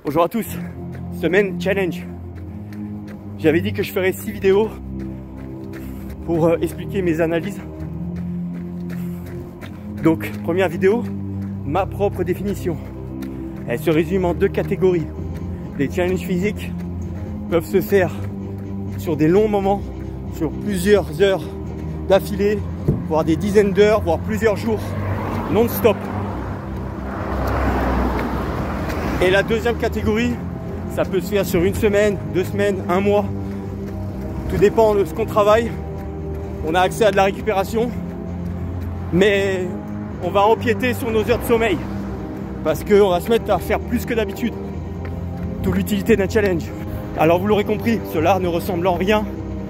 Bonjour à tous, semaine challenge. J'avais dit que je ferais 6 vidéos pour expliquer mes analyses. Donc, première vidéo, ma propre définition. Elle se résume en 2 catégories. Les challenges physiques peuvent se faire sur des longs moments, sur plusieurs heures d'affilée, voire des dizaines d'heures, voire plusieurs jours, non-stop. Et la deuxième catégorie, ça peut se faire sur 1 semaine, 2 semaines, 1 mois. Tout dépend de ce qu'on travaille. On a accès à de la récupération, mais on va empiéter sur nos heures de sommeil parce qu'on va se mettre à faire plus que d'habitude. Toute l'utilité d'un challenge. Alors vous l'aurez compris, cela ne ressemble en rien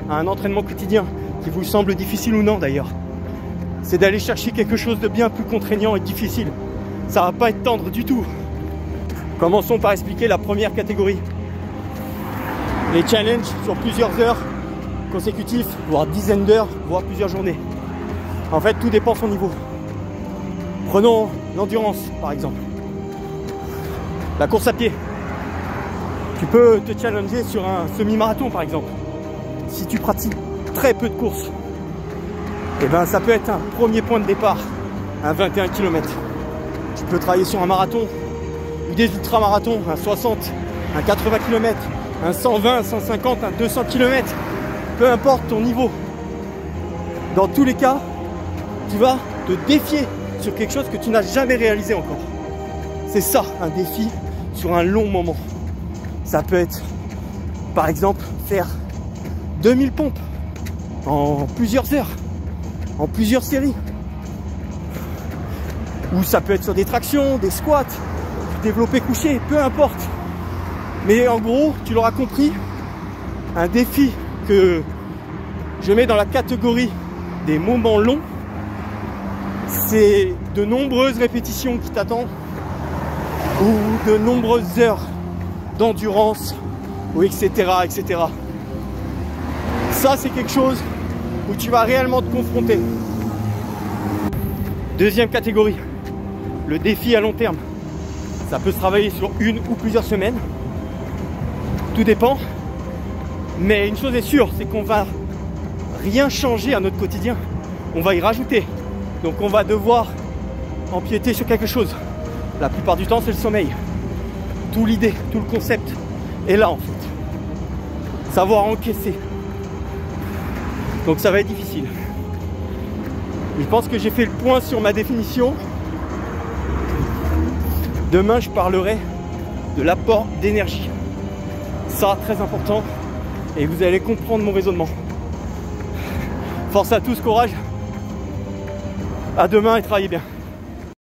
à un entraînement quotidien, qui vous semble difficile ou non d'ailleurs. C'est d'aller chercher quelque chose de bien plus contraignant et difficile. Ça va pas être tendre du tout. Commençons par expliquer la première catégorie. Les challenges sur plusieurs heures consécutives, voire dizaines d'heures, voire plusieurs journées. En fait, tout dépend de son niveau. Prenons l'endurance, par exemple. La course à pied. Tu peux te challenger sur un semi-marathon, par exemple. Si tu pratiques très peu de courses, eh ben, ça peut être un premier point de départ, un 21 km. Tu peux travailler sur un marathon, ou des ultramarathons, un 60, un 80 km, un 120, un 150, un 200 km. Peu importe ton niveau. Dans tous les cas, tu vas te défier sur quelque chose que tu n'as jamais réalisé encore. C'est ça, un défi sur un long moment. Ça peut être, par exemple, faire 2000 pompes en plusieurs heures, en plusieurs séries. Ou ça peut être sur des tractions, des squats, du développé couché, peu importe. Mais en gros, tu l'auras compris, un défi que je mets dans la catégorie des moments longs, c'est de nombreuses répétitions qui t'attendent ou de nombreuses heures d'endurance ou etc. etc. Ça, c'est quelque chose où tu vas réellement te confronter. Deuxième catégorie, le défi à long terme. Ça peut se travailler sur 1 ou plusieurs semaines. Tout dépend. Mais une chose est sûre, c'est qu'on va rien changer à notre quotidien. On va y rajouter. Donc on va devoir empiéter sur quelque chose. La plupart du temps, c'est le sommeil. Tout l'idée, tout le concept est là en fait. Savoir encaisser. Donc ça va être difficile. Je pense que j'ai fait le point sur ma définition. Demain, je parlerai de l'apport d'énergie. Ça, très important. Et vous allez comprendre mon raisonnement. Force à tous, courage. À demain et travaillez bien.